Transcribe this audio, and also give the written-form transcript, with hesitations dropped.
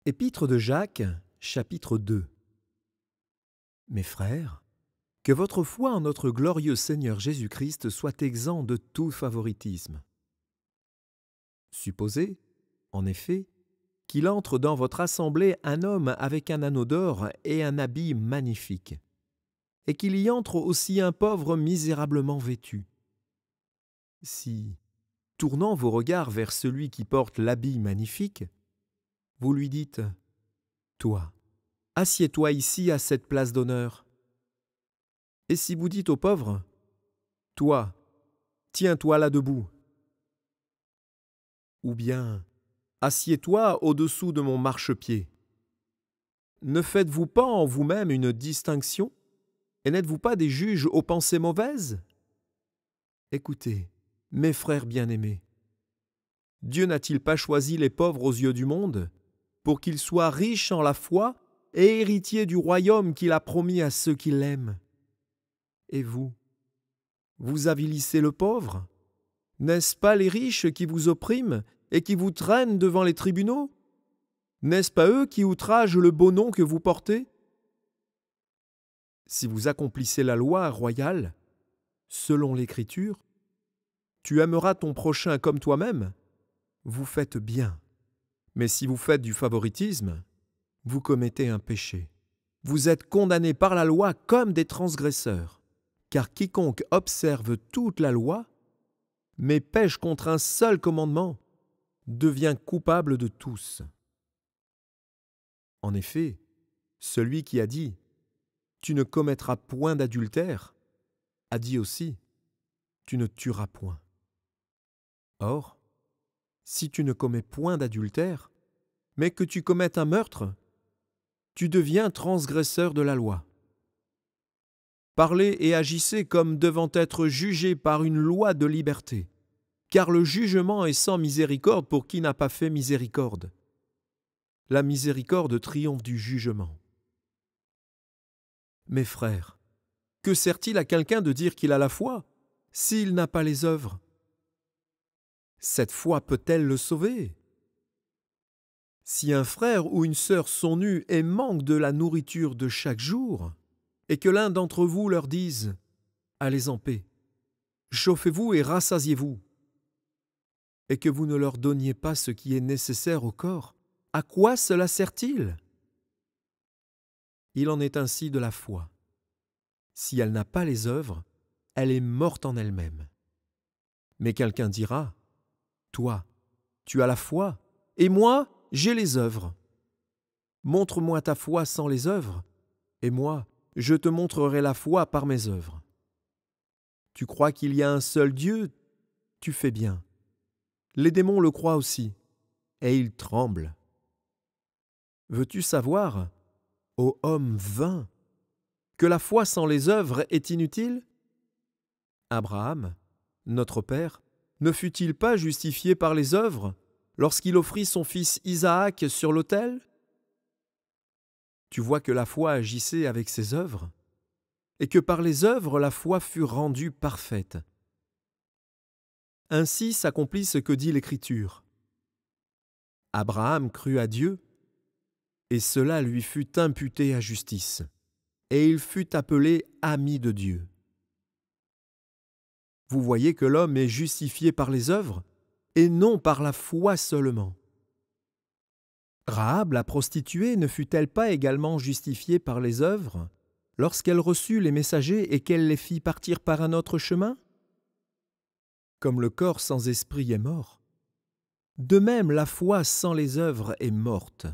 Épître de Jacques, chapitre 2. Mes frères, que votre foi en notre glorieux Seigneur Jésus-Christ soit exempt de tout favoritisme. Supposez, en effet, qu'il entre dans votre assemblée un homme avec un anneau d'or et un habit magnifique, et qu'il y entre aussi un pauvre misérablement vêtu. Si, tournant vos regards vers celui qui porte l'habit magnifique, vous lui dites « Toi, assieds-toi ici à cette place d'honneur ». Et si vous dites au pauvre « Toi, tiens-toi là debout », ou bien « Assieds-toi au-dessous de mon marchepied », ne faites-vous pas en vous-même une distinction et n'êtes-vous pas des juges aux pensées mauvaises ? Écoutez, mes frères bien-aimés, Dieu n'a-t-il pas choisi les pauvres aux yeux du monde pour qu'ils soient riches en la foi et héritiers du royaume qu'il a promis à ceux qui l'aiment ? Et vous, vous avilissez le pauvre ? N'est-ce pas les riches qui vous oppriment et qui vous traînent devant les tribunaux ? N'est-ce pas eux qui outragent le beau nom que vous portez ? Si vous accomplissez la loi royale, selon l'Écriture, tu aimeras ton prochain comme toi-même, vous faites bien. Mais si vous faites du favoritisme, vous commettez un péché. Vous êtes condamnés par la loi comme des transgresseurs, car quiconque observe toute la loi, mais pêche contre un seul commandement, devient coupable de tous. En effet, celui qui a dit « Tu ne commettras point d'adultère » a dit aussi « Tu ne tueras point ». Or, si tu ne commets point d'adultère, mais que tu commettes un meurtre, tu deviens transgresseur de la loi. Parlez et agissez comme devant être jugés par une loi de liberté, car le jugement est sans miséricorde pour qui n'a pas fait miséricorde. La miséricorde triomphe du jugement. Mes frères, que sert-il à quelqu'un de dire qu'il a la foi s'il n'a pas les œuvres ? Cette foi peut-elle le sauver ? Si un frère ou une sœur sont nus et manquent de la nourriture de chaque jour, et que l'un d'entre vous leur dise « Allez en paix, chauffez-vous et rassasiez-vous », et que vous ne leur donniez pas ce qui est nécessaire au corps, à quoi cela sert-il ? Il en est ainsi de la foi. Si elle n'a pas les œuvres, elle est morte en elle-même. Mais quelqu'un dira « Toi, tu as la foi, et moi, j'ai les œuvres. Montre-moi ta foi sans les œuvres, et moi, je te montrerai la foi par mes œuvres. Tu crois qu'il y a un seul Dieu ? Tu fais bien. Les démons le croient aussi, et ils tremblent. Veux-tu savoir, ô homme vain, que la foi sans les œuvres est inutile ? Abraham, notre père, ne fut-il pas justifié par les œuvres lorsqu'il offrit son fils Isaac sur l'autel ? Tu vois que la foi agissait avec ses œuvres, et que par les œuvres la foi fut rendue parfaite. Ainsi s'accomplit ce que dit l'Écriture. Abraham crut à Dieu, et cela lui fut imputé à justice, et il fut appelé ami de Dieu. Vous voyez que l'homme est justifié par les œuvres, et non par la foi seulement. Rahab, la prostituée, ne fut-elle pas également justifiée par les œuvres lorsqu'elle reçut les messagers et qu'elle les fit partir par un autre chemin ? Comme le corps sans esprit est mort, de même la foi sans les œuvres est morte.